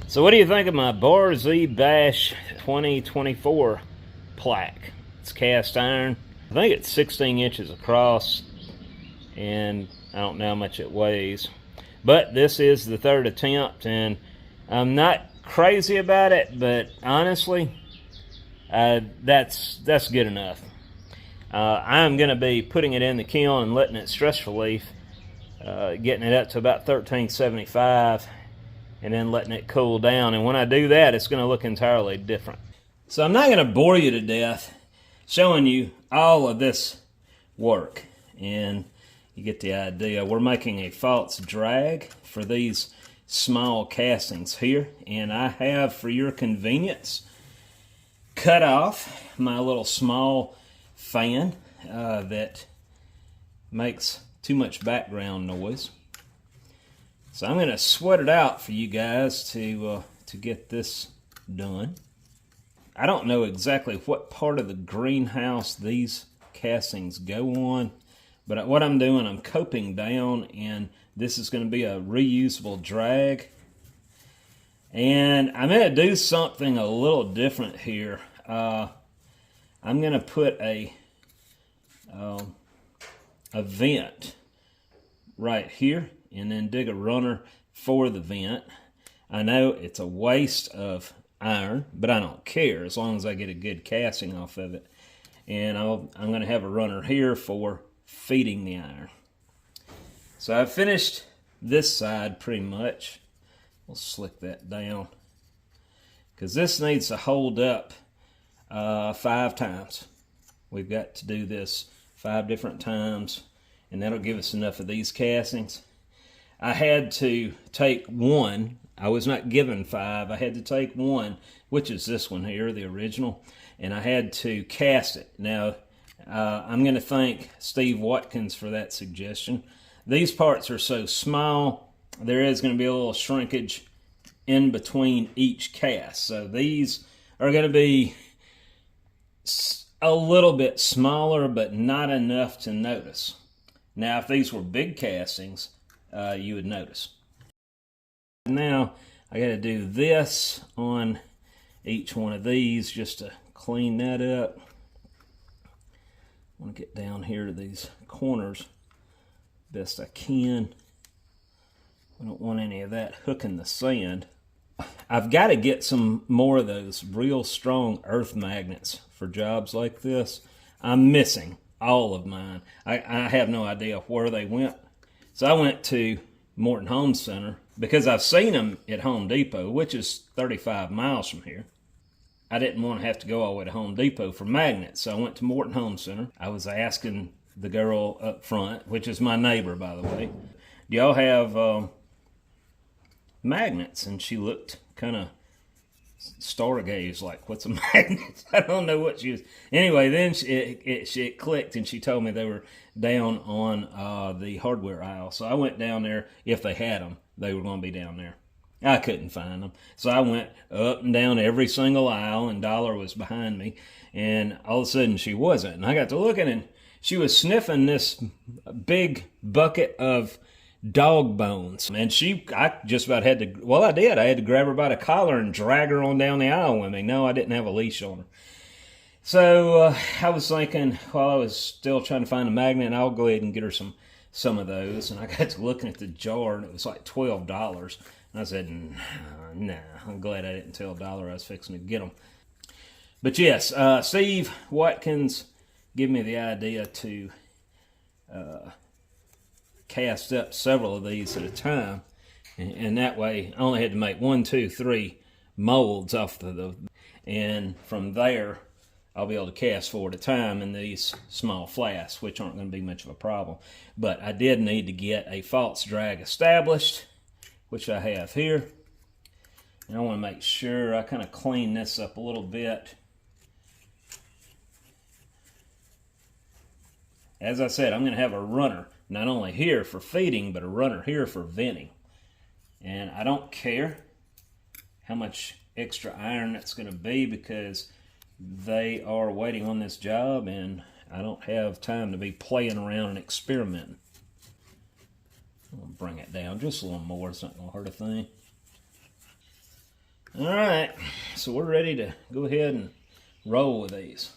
So what do you think of my Bar Z Bash 2024 plaque? It's cast iron. I think it's 16 inches across, and I don't know how much it weighs. But this is the third attempt, and I'm not crazy about it, but honestly, that's good enough. I'm going to be putting it in the kiln and letting it stress relief, getting it up to about 1375, and then letting it cool down. And when I do that, it's going to look entirely different. So I'm not going to bore you to death showing you all of this work, and you get the idea. We're making a false drag for these small castings here, and I have, for your convenience, cut off my little small fan that makes too much background noise. So I'm going to sweat it out for you guys to get this done. I don't know exactly what part of the greenhouse these castings go on, but what I'm doing, I'm coping down, and this is going to be a reusable drag. And I'm going to do something a little different here. I'm going to put a vent right here, and then dig a runner for the vent. I know it's a waste of iron, but I don't care as long as I get a good casting off of it. And I'm going to have a runner here for feeding the iron. So I've finished this side pretty much. We'll slick that down, because this needs to hold up 5 times. We've got to do this 5 different times, and that'll give us enough of these castings. I had to take one. I was not given 5. I had to take one, which is this one here, the original, and I had to cast it. Now, I'm going to thank Steve Watkins for that suggestion. These parts are so small, there is going to be a little shrinkage in between each cast. So these are going to be a little bit smaller, but not enough to notice. Now, if these were big castings, you would notice. Now, I got to do this on each one of these just to clean that up. I want to get down here to these corners best I can. I don't want any of that hooking the sand. I've got to get some more of those real strong earth magnets for jobs like this. I'm missing all of mine. I have no idea where they went. So I went to Morton Home Center because I've seen them at Home Depot, which is 35 miles from here. I didn't want to have to go all the way to Home Depot for magnets, so I went to Morton Home Center. I was asking the girl up front, which is my neighbor, by the way, do y'all have magnets? And she looked kind of stargazed, like, what's a magnet? I don't know what she was. Anyway, then it clicked, and she told me they were down on the hardware aisle. So I went down there. If they had them, they were going to be down there. I couldn't find them. So I went up and down every single aisle, and Dollar was behind me. And all of a sudden, she wasn't. And I got to looking, and she was sniffing this big bucket of dog bones. And I just about had to, well, I did. I had to grab her by the collar and drag her on down the aisle with me. No, I didn't have a leash on her. So I was thinking, while I was still trying to find a magnet, I'll go ahead and get her some of those. And I got to looking at the jar, and it was like $12. And I said, nah, I'm glad I didn't tell Dollar I was fixing to get them. But yes, Steve Watkins gave me the idea to cast up several of these at a time, and that way I only had to make 1, 2, 3 molds off and from there I'll be able to cast 4 at a time in these small flasks, which aren't going to be much of a problem. But I did need to get a false drag established, which I have here, and I want to make sure I kind of clean this up a little bit. As I said, I'm going to have a runner not only here for feeding, but a runner here for venting. And I don't care how much extra iron that's going to be, because they are waiting on this job, and I don't have time to be playing around and experimenting. I'm going to bring it down just a little more. It's not going to hurt a thing. All right, so we're ready to go ahead and roll with these.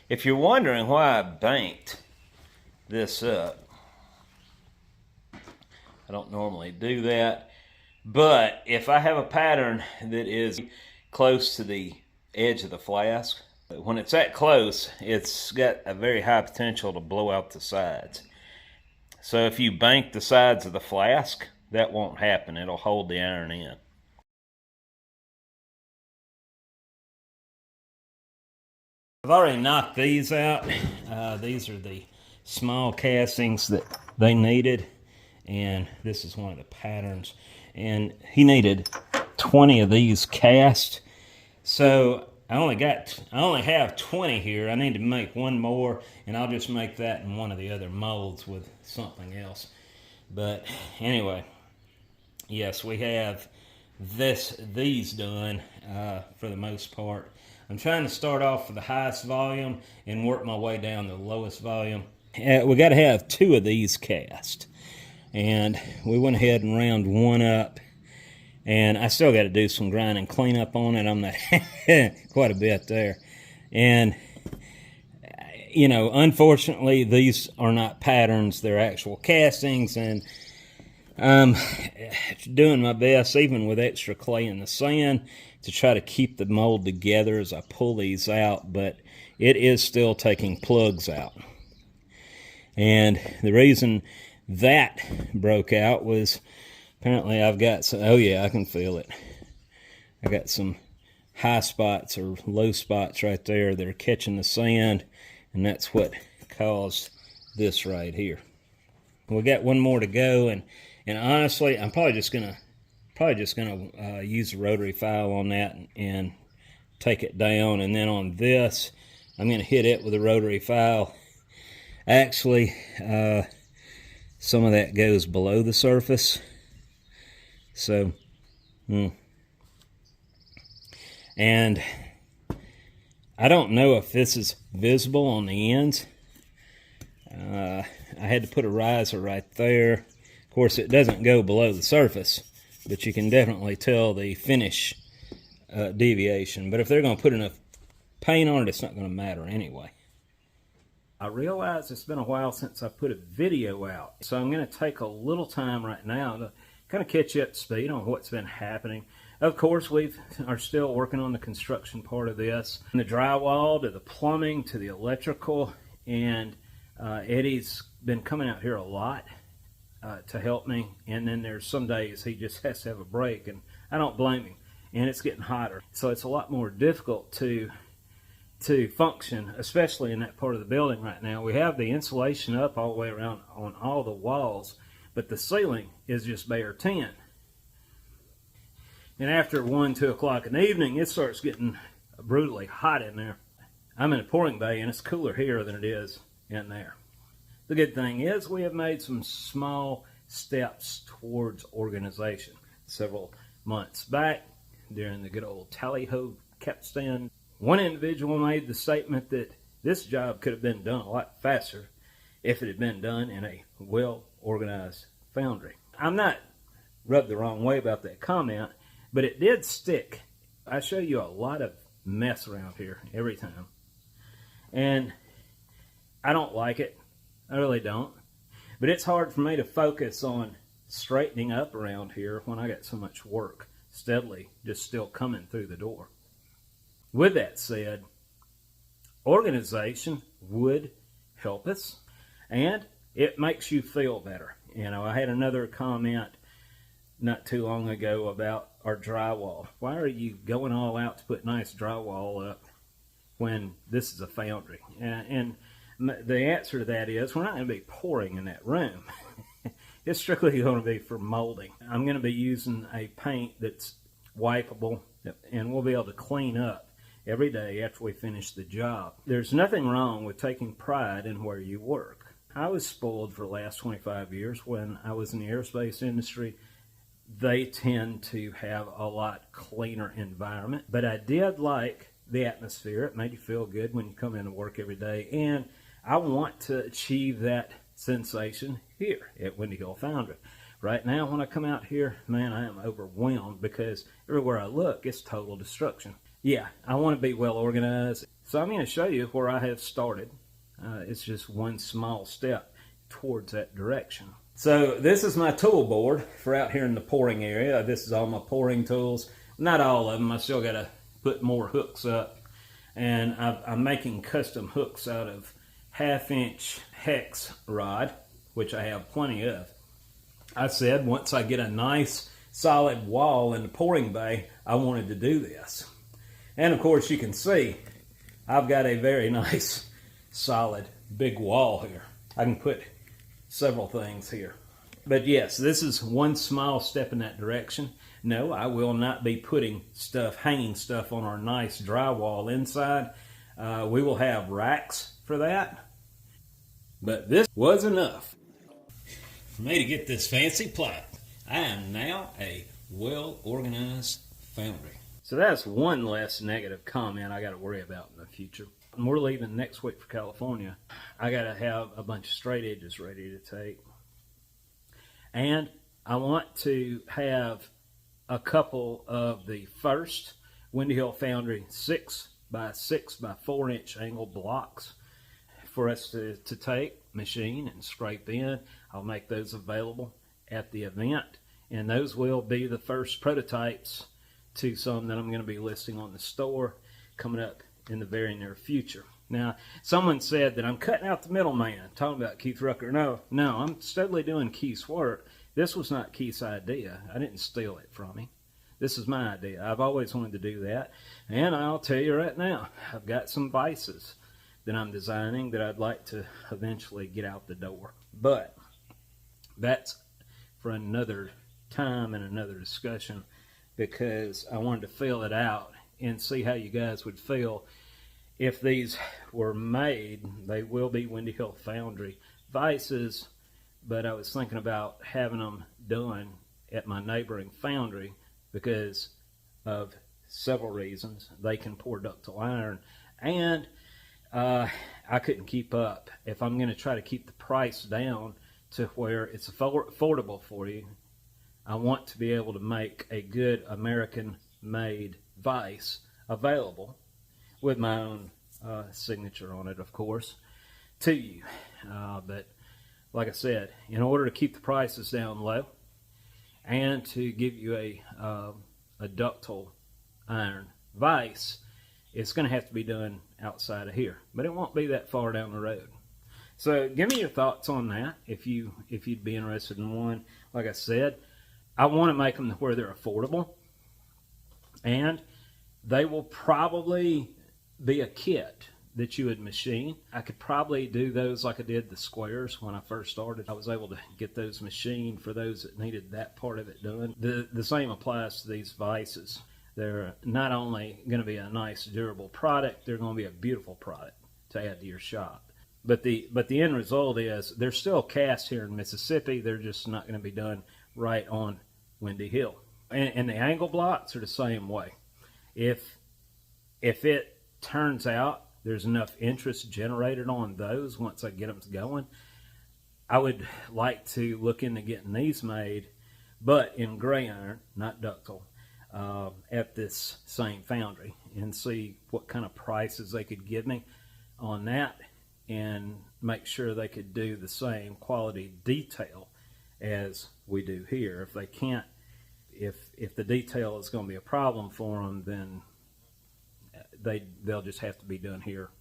If you're wondering why I banked this up, I don't normally do that, but if I have a pattern that is close to the edge of the flask, when it's that close, it's got a very high potential to blow out the sides. So if you bank the sides of the flask, that won't happen. It'll hold the iron in. I've already knocked these out. These are the small castings that they needed, and this is one of the patterns. And he needed 20 of these cast, so I only have 20 here. I need to make one more, and I'll just make that in one of the other molds with something else. But anyway, yes, we have these done for the most part. I'm trying to start off with the highest volume and work my way down to the lowest volume. We got to have 2 of these cast, and we went ahead and round one up. And I still got to do some grinding cleanup on it. I'm not quite a bit there. And, you know, unfortunately, these are not patterns. They're actual castings. And I'm doing my best, even with extra clay in the sand, to try to keep the mold together as I pull these out. But it is still taking plugs out. And the reason that broke out was apparently I've got some, oh yeah, I can feel it. I got some high spots or low spots right there that are catching the sand, and that's what caused this right here. We got one more to go, and honestly, I'm probably just gonna use the rotary file on that and take it down, and then on this, I'm gonna hit it with a rotary file. Actually, some of that goes below the surface. So, and I don't know if this is visible on the ends. I had to put a riser right there. Of course, it doesn't go below the surface, but you can definitely tell the finish deviation. But if they're going to put enough paint on it, it's not going to matter anyway. I realize it's been a while since I put a video out, so I'm going to take a little time right now to kind of catch you up to speed on what's been happening. Of course, we are still working on the construction part of this, from the drywall to the plumbing to the electrical, and Eddie's been coming out here a lot to help me, and then there's some days he just has to have a break, and I don't blame him. And it's getting hotter, so it's a lot more difficult to function, especially in that part of the building right now. We have the insulation up all the way around on all the walls, but the ceiling is just bare tin. And after 1, 2 o'clock in the evening, it starts getting brutally hot in there. I'm in a pouring bay, and it's cooler here than it is in there. The good thing is we have made some small steps towards organization. Several months back, during the good old tally-ho capstan, one individual made the statement that this job could have been done a lot faster if it had been done in a well-organized foundry. I'm not rubbed the wrong way about that comment, but it did stick. I show you a lot of mess around here every time, and I don't like it. I really don't. But it's hard for me to focus on straightening up around here when I got so much work steadily just still coming through the door. With that said, organization would help us, and it makes you feel better. You know, I had another comment not too long ago about are drywall. Why are you going all out to put nice drywall up when this is a foundry? And the answer to that is we're not going to be pouring in that room. It's strictly going to be for molding. I'm going to be using a paint that's wipeable, and we'll be able to clean up every day after we finish the job. There's nothing wrong with taking pride in where you work. I was spoiled for the last 25 years. When I was in the aerospace industry, they tend to have a lot cleaner environment, but I did like the atmosphere. It made you feel good when you come into work every day, and I want to achieve that sensation here at Windy Hill Foundry. Right now, when I come out here, man, I am overwhelmed because everywhere I look, it's total destruction. Yeah, I want to be well organized, so I'm going to show you where I have started. It's just one small step towards that direction. So this is my tool board for out here in the pouring area. This is all my pouring tools. Not all of them. I still got to put more hooks up, and I'm making custom hooks out of 1/2-inch hex rod, which I have plenty of. I said once I get a nice solid wall in the pouring bay, I wanted to do this. And of course you can see I've got a very nice solid big wall here. I can put several things here. But yes, this is one small step in that direction. No, I will not be putting stuff, hanging stuff on our nice drywall inside. We will have racks for that. But this was enough for me to get this fancy plaque. I am now a well-organized foundry. So that's one less negative comment I got to worry about in the future. We're leaving next week for California. I got to have a bunch of straight edges ready to take. And I want to have a couple of the first Windy Hill Foundry 6 by 6 by 4 inch angle blocks for us to take, machine, and scrape in. I'll make those available at the event, and those will be the first prototypes to some that I'm going to be listing on the store coming up in the very near future. Now, someone said that I'm cutting out the middleman, talking about Keith Rucker. No, I'm steadily doing Keith's work. This was not Keith's idea. I didn't steal it from him. This is my idea. I've always wanted to do that, and I'll tell you right now, I've got some vices that I'm designing that I'd like to eventually get out the door. But that's for another time and another discussion, because I wanted to feel it out and see how you guys would feel if these were made. They will be Windy Hill Foundry vices, but I was thinking about having them done at my neighboring foundry because of several reasons. They can pour ductile iron, and I couldn't keep up. If I'm going to try to keep the price down to where it's affordable for you, I want to be able to make a good American-made vise available with my own signature on it, of course, to you. But like I said, in order to keep the prices down low and to give you a ductile iron vise, it's going to have to be done outside of here, but it won't be that far down the road. So give me your thoughts on that if you'd be interested in one. Like I said, I want to make them where they're affordable, and they will probably be a kit that you would machine. I could probably do those like I did the squares when I first started. I was able to get those machined for those that needed that part of it done. The same applies to these vices. They're not only going to be a nice, durable product, they're going to be a beautiful product to add to your shop. But the end result is they're still cast here in Mississippi. They're just not going to be done right on Windy Hill. And the angle blocks are the same way. If it turns out there's enough interest generated on those once I get them going, I would like to look into getting these made, but in gray iron, not ductile, at this same foundry, and see what kind of prices they could give me on that, and make sure they could do the same quality detail as we do here. If they can't, if the detail is going to be a problem for them, then they'll just have to be done here.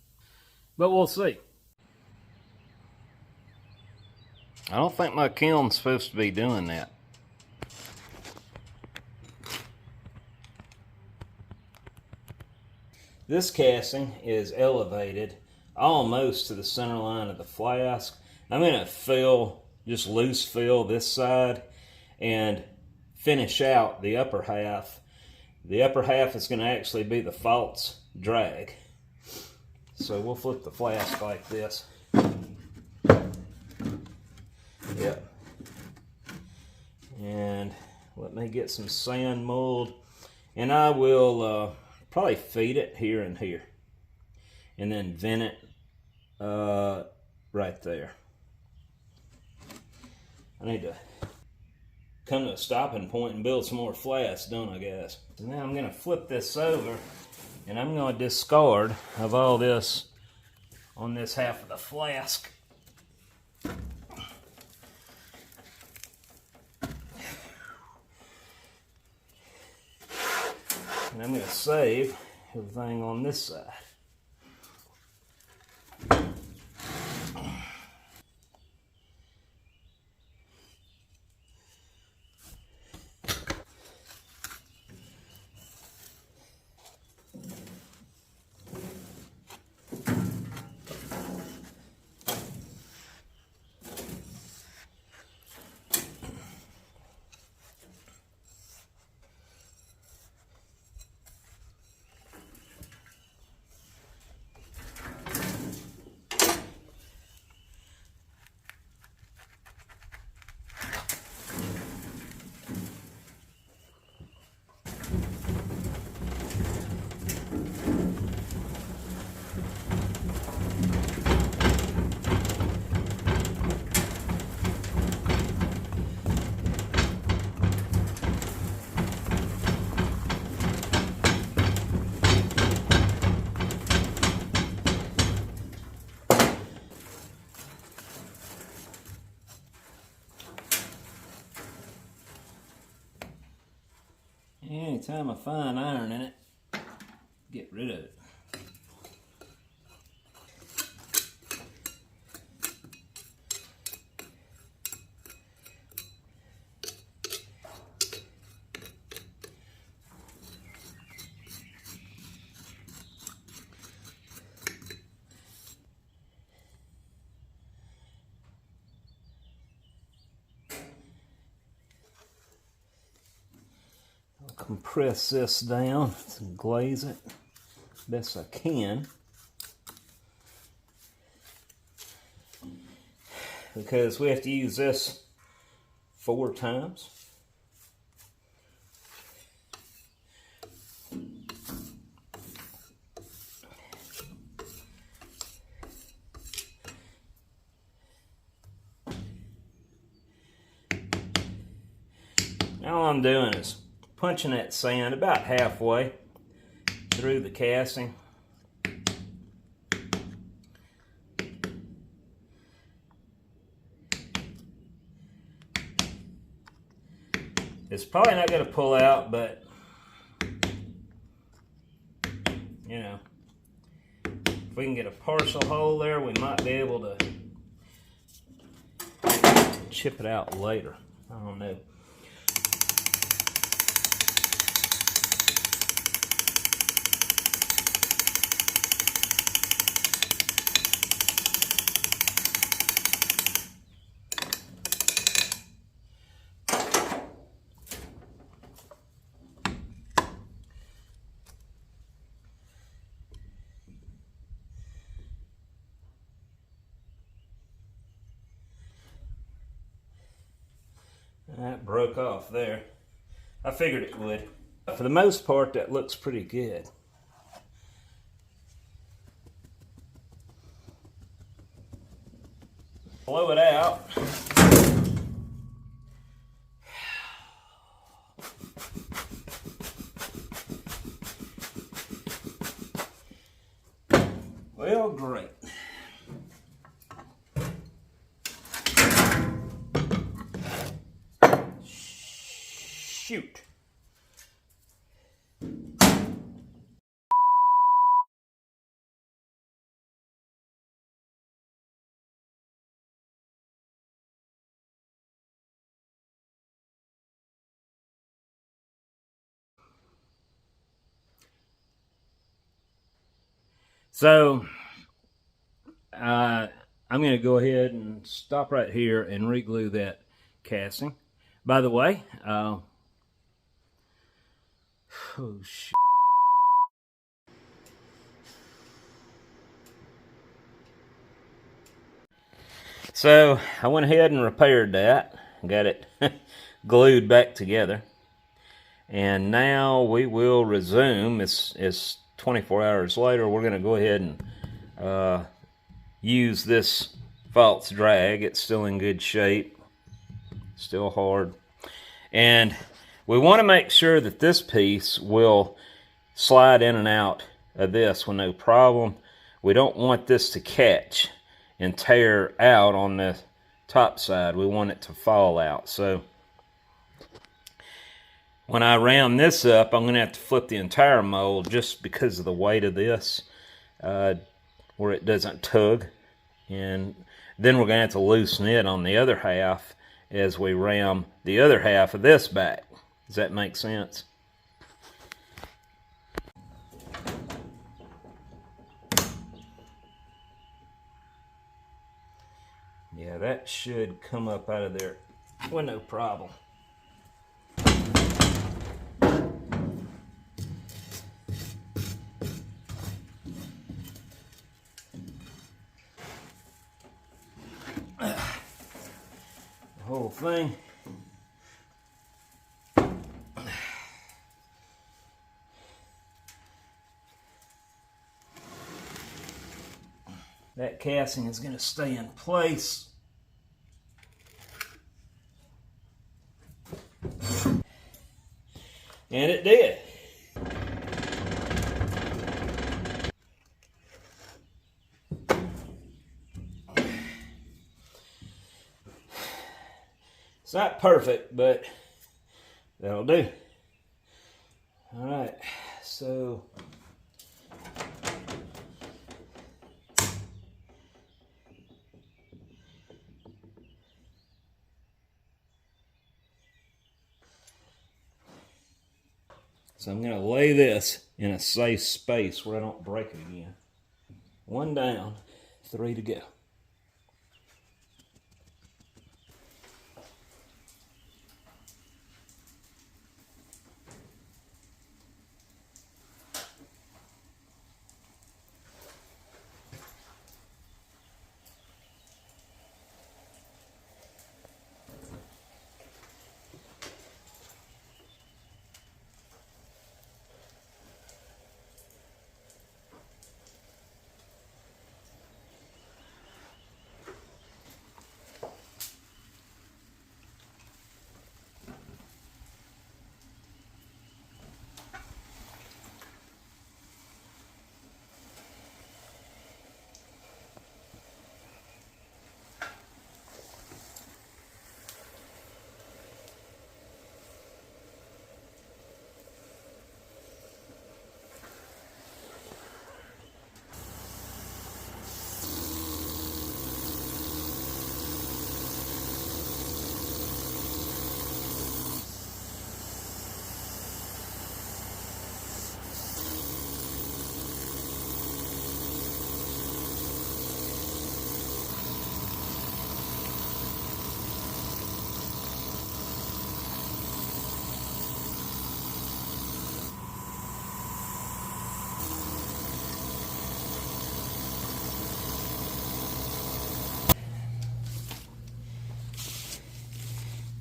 But we'll see. I don't think my kiln's supposed to be doing that. This casing is elevated almost to the center line of the flask. I'm going to fill, just loose fill this side and finish out the upper half. The upper half is going to actually be the false drag. So we'll flip the flask like this. Yep. And let me get some sand mold, and I will probably feed it here and here, and then vent it right there. I need to come to a stopping point and build some more flasks, don't I, guys? So now I'm going to flip this over, and I'm going to discard of all this on this half of the flask. And I'm going to save everything on this side. Anytime I find iron in it, get rid of it. Compress this down and glaze it best I can, because we have to use this 4 times. Now all I'm doing is punching that sand about halfway through the casing. It's probably not going to pull out, but you know, if we can get a partial hole there, we might be able to chip it out later. I don't know. That broke off there. I figured it would. For the most part, that looks pretty good. Blow it out. Well, great. Shoot. So I'm going to go ahead and stop right here and re-glue that casting. By the way, oh shit. So I went ahead and repaired that, got it glued back together, and now we will resume. It's 24 hours later. We're going to go ahead and use this false drag. It's still in good shape, still hard, and we want to make sure that this piece will slide in and out of this with no problem. We don't want this to catch and tear out on the top side. We want it to fall out. So when I round this up, I'm going to have to flip the entire mold just because of the weight of this, where it doesn't tug. And then we're going to have to loosen it on the other half as we ram the other half of this back. Does that make sense? Yeah, that should come up out of there with no problem. The whole thing. That casting is going to stay in place. And it did. It's not perfect, but that'll do. All right, so I'm going to lay this in a safe space where I don't break it again. 1 down, 3 to go.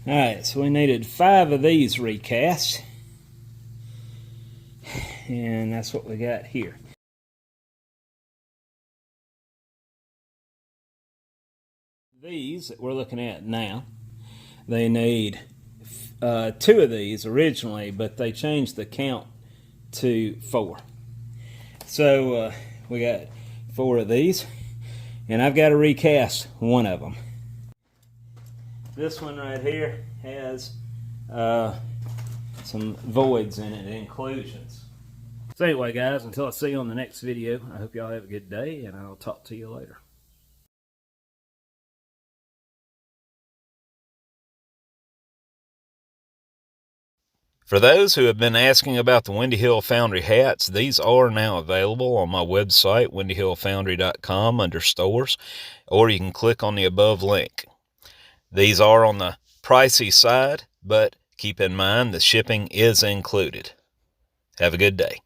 Alright, so we needed 5 of these recast, and that's what we got here. These that we're looking at now, they need 2 of these originally, but they changed the count to 4. So we got 4 of these, and I've got to recast 1 of them. This one right here has some voids in it, inclusions. So anyway, guys, until I see you on the next video, I hope y'all have a good day, and I'll talk to you later. For those who have been asking about the Windy Hill Foundry hats, these are now available on my website, windyhillfoundry.com, under stores, or you can click on the above link. These are on the pricey side, but keep in mind the shipping is included. Have a good day.